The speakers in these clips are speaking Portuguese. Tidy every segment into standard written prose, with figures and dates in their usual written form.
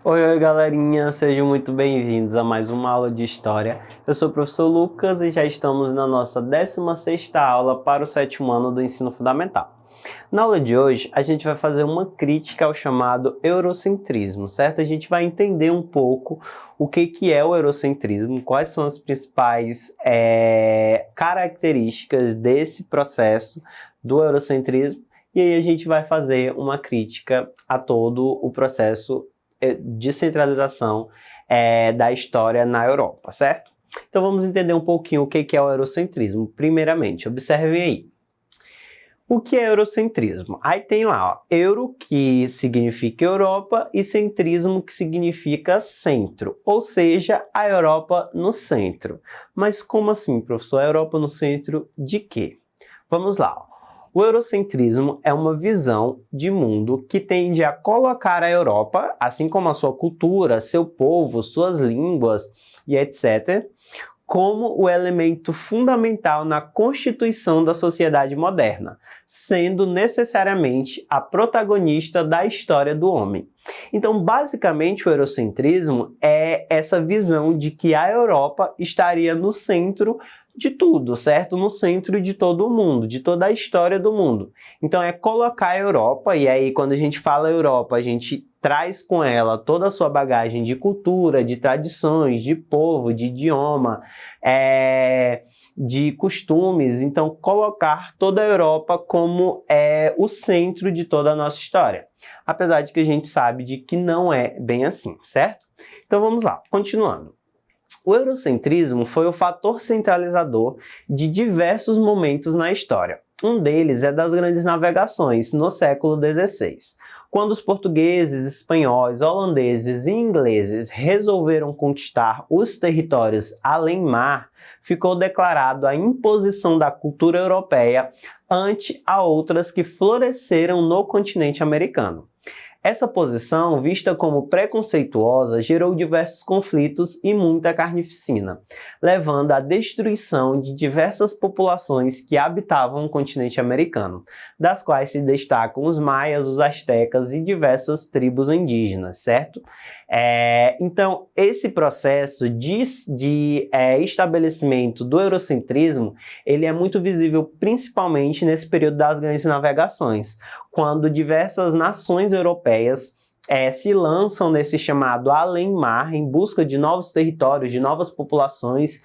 Oi, galerinha, sejam muito bem-vindos a mais uma aula de História. Eu sou o professor Lucas e já estamos na nossa 16ª aula para o 7º ano do ensino fundamental. Na aula de hoje, a gente vai fazer uma crítica ao chamado eurocentrismo, certo? A gente vai entender um pouco o que é o eurocentrismo, quais são as principais características desse processo do eurocentrismo, e aí a gente vai fazer uma crítica a todo o processo de centralização da história na Europa, certo? Então vamos entender um pouquinho o que é o eurocentrismo. Primeiramente, observem aí. O que é eurocentrismo? Aí tem lá, ó, euro, que significa Europa, e centrismo, que significa centro, ou seja, a Europa no centro. Mas como assim, professor? A Europa no centro de quê? Vamos lá, ó. O eurocentrismo é uma visão de mundo que tende a colocar a Europa, assim como a sua cultura, seu povo, suas línguas e etc., como o elemento fundamental na constituição da sociedade moderna, sendo necessariamente a protagonista da história do homem. Então, basicamente, o eurocentrismo é essa visão de que a Europa estaria no centro de tudo, certo? No centro de todo o mundo, de toda a história do mundo. Então é colocar a Europa, e aí quando a gente fala Europa, a gente traz com ela toda a sua bagagem de cultura, de tradições, de povo, de idioma, de costumes. Então colocar toda a Europa como o centro de toda a nossa história. Apesar de que a gente sabe de que não é bem assim, certo? Então vamos lá, continuando. O eurocentrismo foi o fator centralizador de diversos momentos na história. Um deles é das grandes navegações no século XVI, quando os portugueses, espanhóis, holandeses e ingleses resolveram conquistar os territórios além-mar, ficou declarado a imposição da cultura europeia ante a outras que floresceram no continente americano. Essa posição, vista como preconceituosa, gerou diversos conflitos e muita carnificina, levando à destruição de diversas populações que habitavam o continente americano, das quais se destacam os maias, os astecas e diversas tribos indígenas, certo? Então, esse processo de estabelecimento do eurocentrismo, ele é muito visível principalmente nesse período das grandes navegações, quando diversas nações europeias se lançam nesse chamado além-mar em busca de novos territórios, de novas populações,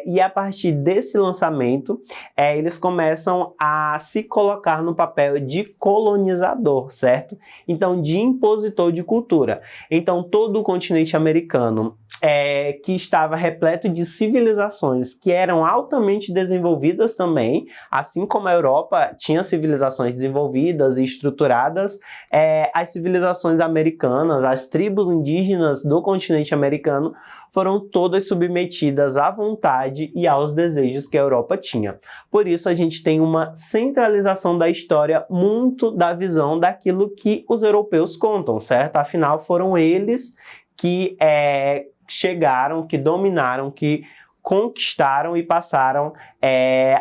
e a partir desse lançamento, eles começam a se colocar no papel de colonizador, certo? Então, de impositor de cultura. Então, todo o continente americano, que estava repleto de civilizações que eram altamente desenvolvidas também, assim como a Europa tinha civilizações desenvolvidas e estruturadas, as civilizações americanas, as tribos indígenas do continente americano foram todas submetidas à vontade e aos desejos que a Europa tinha. Por isso a gente tem uma centralização da história muito da visão daquilo que os europeus contam, certo? Afinal, foram eles que chegaram, que dominaram, que conquistaram e passaram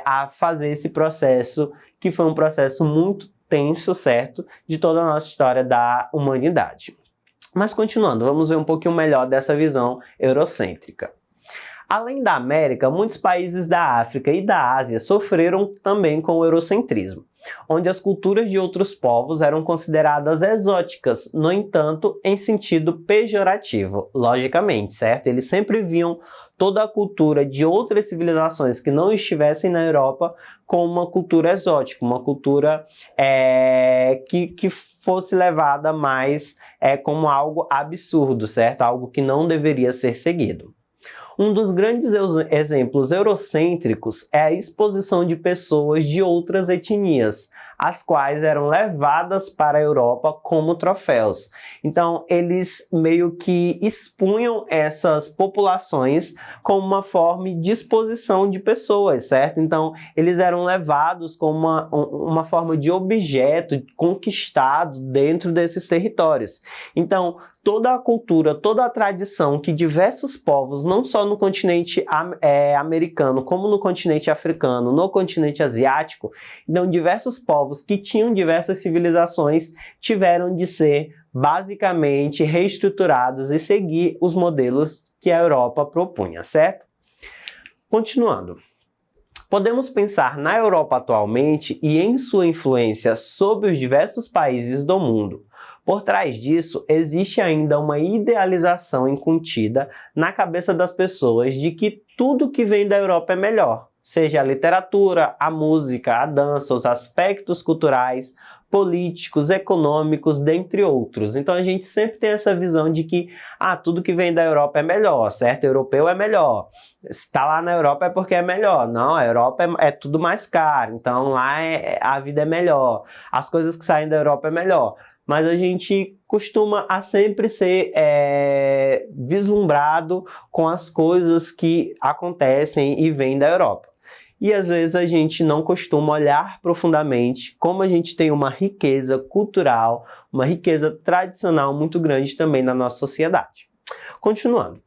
a fazer esse processo, que foi um processo muito tenso, certo? De toda a nossa história da humanidade. Mas continuando, vamos ver um pouquinho melhor dessa visão eurocêntrica. Além da América, muitos países da África e da Ásia sofreram também com o eurocentrismo, onde as culturas de outros povos eram consideradas exóticas, no entanto, em sentido pejorativo, logicamente, certo? Eles sempre viam toda a cultura de outras civilizações que não estivessem na Europa como uma cultura exótica, uma cultura que fosse levada mais como algo absurdo, certo? Algo que não deveria ser seguido. Um dos grandes exemplos eurocêntricos é a exposição de pessoas de outras etnias, as quais eram levadas para a Europa como troféus. Então, eles meio que expunham essas populações como uma forma de exposição de pessoas, certo? Então, eles eram levados como uma forma de objeto conquistado dentro desses territórios. Então, toda a cultura, toda a tradição que diversos povos, não só no continente americano, como no continente africano, no continente asiático, então diversos povos que tinham diversas civilizações tiveram de ser basicamente reestruturados e seguir os modelos que a Europa propunha, certo? Continuando. Podemos pensar na Europa atualmente e em sua influência sobre os diversos países do mundo. Por trás disso, existe ainda uma idealização incontida na cabeça das pessoas de que tudo que vem da Europa é melhor, seja a literatura, a música, a dança, os aspectos culturais, políticos, econômicos, dentre outros. Então a gente sempre tem essa visão de que tudo que vem da Europa é melhor, certo? Europeu é melhor. Se está lá na Europa é porque é melhor. Não, a Europa é tudo mais caro, então lá a vida é melhor. As coisas que saem da Europa é melhor. Mas a gente costuma a sempre ser vislumbrado com as coisas que acontecem e vêm da Europa. E às vezes a gente não costuma olhar profundamente como a gente tem uma riqueza cultural, uma riqueza tradicional muito grande também na nossa sociedade. Continuando.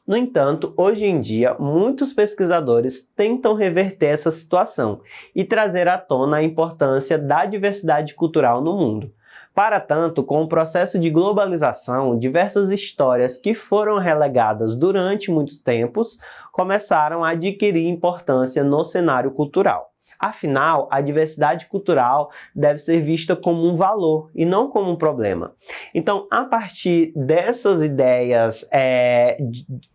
No entanto, hoje em dia, muitos pesquisadores tentam reverter essa situação e trazer à tona a importância da diversidade cultural no mundo. Para tanto, com o processo de globalização, diversas histórias que foram relegadas durante muitos tempos começaram a adquirir importância no cenário cultural. Afinal, a diversidade cultural deve ser vista como um valor e não como um problema. Então, a partir dessas ideias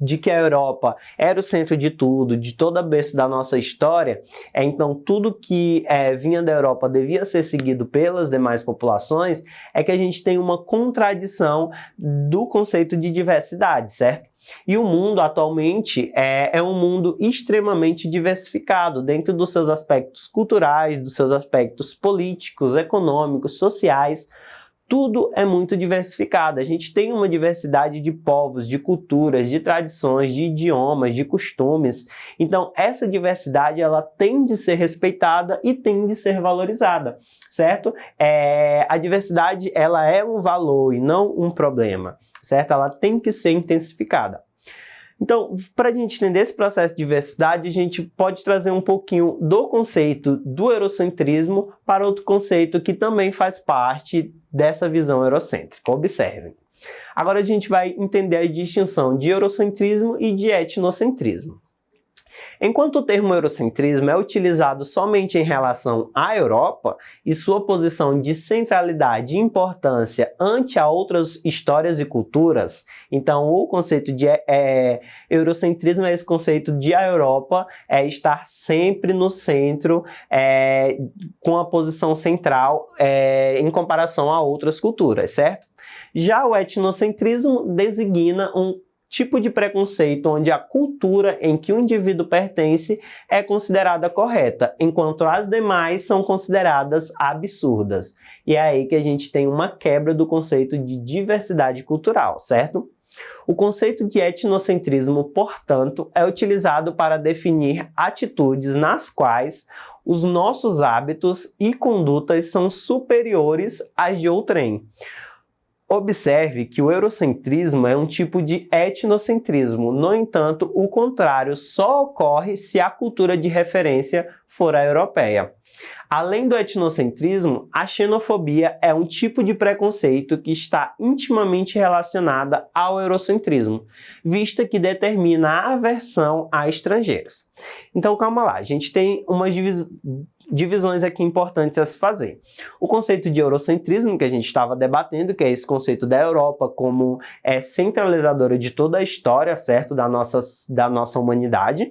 de que a Europa era o centro de tudo, de toda a berço da nossa história, então tudo que vinha da Europa devia ser seguido pelas demais populações, é que a gente tem uma contradição do conceito de diversidade, certo? E o mundo atualmente é um mundo extremamente diversificado dentro dos seus aspectos culturais, dos seus aspectos políticos, econômicos, sociais. Tudo é muito diversificado. A gente tem uma diversidade de povos, de culturas, de tradições, de idiomas, de costumes. Então, essa diversidade ela tem de ser respeitada e tem de ser valorizada, certo? A diversidade ela é um valor e não um problema, certo? Ela tem que ser intensificada. Então, para a gente entender esse processo de diversidade, a gente pode trazer um pouquinho do conceito do eurocentrismo para outro conceito que também faz parte dessa visão eurocêntrica. Observem. Agora a gente vai entender a distinção de eurocentrismo e de etnocentrismo. Enquanto o termo eurocentrismo é utilizado somente em relação à Europa e sua posição de centralidade e importância ante a outras histórias e culturas, então o conceito de eurocentrismo é esse conceito de a Europa estar sempre no centro, com a posição central em comparação a outras culturas, certo? Já o etnocentrismo designa um tipo de preconceito onde a cultura em que o indivíduo pertence é considerada correta, enquanto as demais são consideradas absurdas. E é aí que a gente tem uma quebra do conceito de diversidade cultural, certo? O conceito de etnocentrismo, portanto, é utilizado para definir atitudes nas quais os nossos hábitos e condutas são superiores às de outrem. Observe que o eurocentrismo é um tipo de etnocentrismo, no entanto, o contrário só ocorre se a cultura de referência for a europeia. Além do etnocentrismo, a xenofobia é um tipo de preconceito que está intimamente relacionada ao eurocentrismo, vista que determina a aversão a estrangeiros. Então, calma lá, a gente tem umas divisões aqui importantes a se fazer. O conceito de eurocentrismo, que a gente estava debatendo, que é esse conceito da Europa como centralizadora de toda a história, certo? Da nossa humanidade.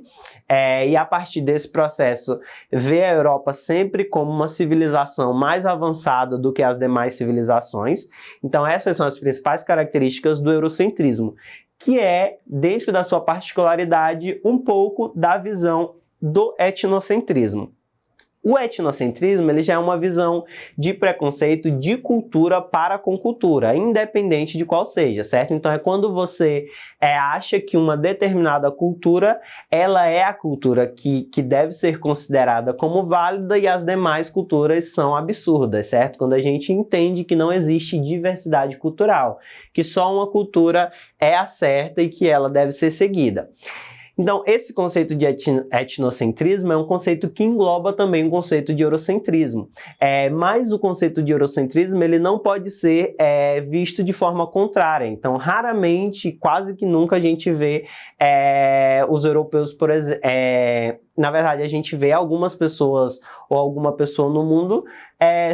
E a partir desse processo, vê a Europa sempre como uma civilização mais avançada do que as demais civilizações. Então, essas são as principais características do eurocentrismo, que é, dentro da sua particularidade, um pouco da visão do etnocentrismo. O etnocentrismo ele já é uma visão de preconceito de cultura para com cultura, independente de qual seja, certo? Então é quando você acha que uma determinada cultura ela é a cultura que deve ser considerada como válida e as demais culturas são absurdas, certo? Quando a gente entende que não existe diversidade cultural, que só uma cultura é a certa e que ela deve ser seguida. Então, esse conceito de etnocentrismo é um conceito que engloba também o conceito de eurocentrismo. Mas o conceito de eurocentrismo ele não pode ser visto de forma contrária. Então, raramente, quase que nunca a gente vê os europeus, por exemplo, na verdade, a gente vê algumas pessoas ou alguma pessoa no mundo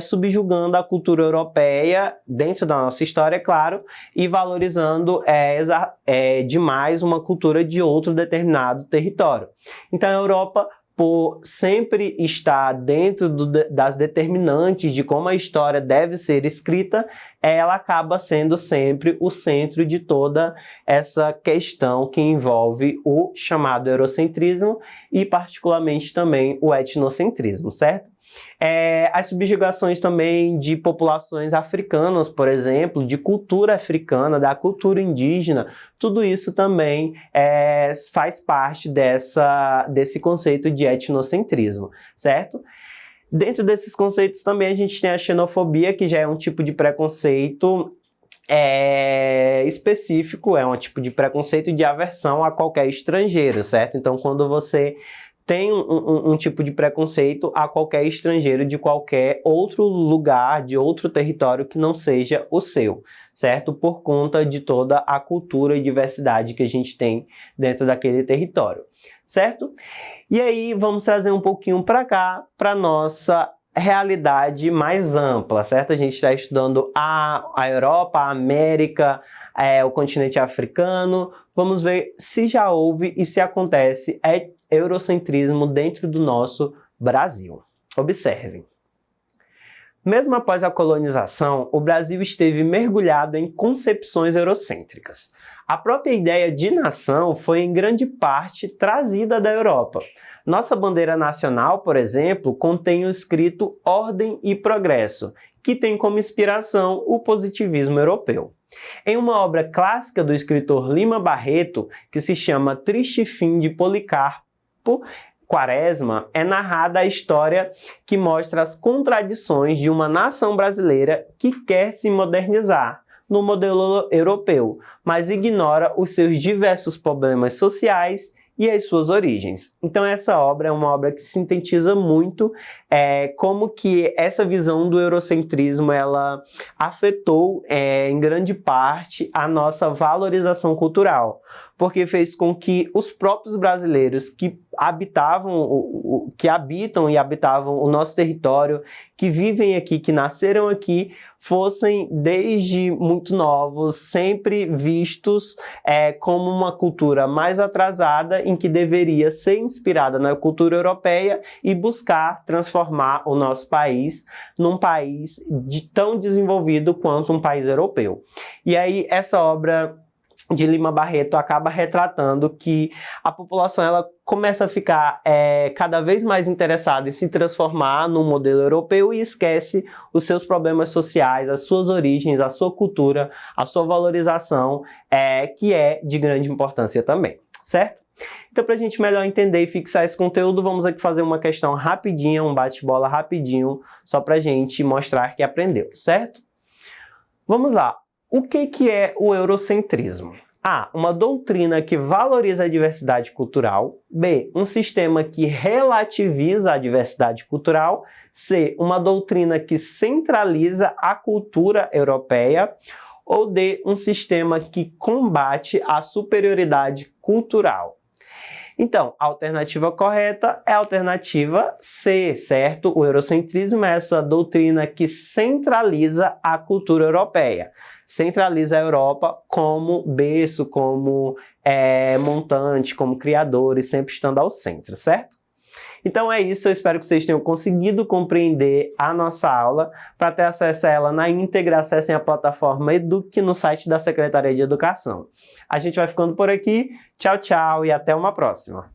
subjugando a cultura europeia dentro da nossa história, é claro, e valorizando demais uma cultura de outro determinado território. Então, a Europa, por sempre estar dentro das determinantes de como a história deve ser escrita, ela acaba sendo sempre o centro de toda essa questão que envolve o chamado eurocentrismo e particularmente também o etnocentrismo, certo? As subjugações também de populações africanas, por exemplo, de cultura africana, da cultura indígena, tudo isso também faz parte desse conceito de etnocentrismo, certo? Dentro desses conceitos também a gente tem a xenofobia, que já é um tipo de preconceito específico, é um tipo de preconceito de aversão a qualquer estrangeiro, certo? Então, quando você tem um tipo de preconceito a qualquer estrangeiro de qualquer outro lugar, de outro território que não seja o seu, certo? Por conta de toda a cultura e diversidade que a gente tem dentro daquele território, certo? E aí vamos trazer um pouquinho para cá, para nossa realidade mais ampla, certo? A gente está estudando a Europa, a América, o continente africano. Vamos ver se já houve e se acontece eurocentrismo dentro do nosso Brasil. Observem. Mesmo após a colonização, o Brasil esteve mergulhado em concepções eurocêntricas. A própria ideia de nação foi em grande parte trazida da Europa. Nossa bandeira nacional, por exemplo, contém o escrito Ordem e Progresso, que tem como inspiração o positivismo europeu. Em uma obra clássica do escritor Lima Barreto, que se chama Triste Fim de Policarpo Quaresma, é narrada a história que mostra as contradições de uma nação brasileira que quer se modernizar no modelo europeu, mas ignora os seus diversos problemas sociais e as suas origens. Então essa obra é uma obra que sintetiza muito como que essa visão do eurocentrismo ela afetou em grande parte a nossa valorização cultural, porque fez com que os próprios brasileiros que habitam e habitavam o nosso território, que vivem aqui, que nasceram aqui, fossem desde muito novos sempre vistos como uma cultura mais atrasada, em que deveria ser inspirada na cultura europeia e buscar transformar o nosso país num país tão desenvolvido quanto um país europeu. E aí essa obra de Lima Barreto acaba retratando que a população ela começa a ficar cada vez mais interessada em se transformar num modelo europeu e esquece os seus problemas sociais, as suas origens, a sua cultura, a sua valorização, que é de grande importância também, certo? Então, para a gente melhor entender e fixar esse conteúdo, vamos aqui fazer uma questão rapidinha, um bate-bola rapidinho, só para a gente mostrar que aprendeu, certo? Vamos lá. O que é o eurocentrismo? A. Uma doutrina que valoriza a diversidade cultural. B. Um sistema que relativiza a diversidade cultural. C. Uma doutrina que centraliza a cultura europeia. Ou D. Um sistema que combate a superioridade cultural. Então, a alternativa correta é a alternativa C, certo? O eurocentrismo é essa doutrina que centraliza a cultura europeia. Centraliza a Europa como berço, como montante, como criador e sempre estando ao centro, certo? Então é isso, eu espero que vocês tenham conseguido compreender a nossa aula. Para ter acesso a ela na íntegra, acessem a plataforma Eduque no site da Secretaria de Educação. A gente vai ficando por aqui, tchau, tchau e até uma próxima.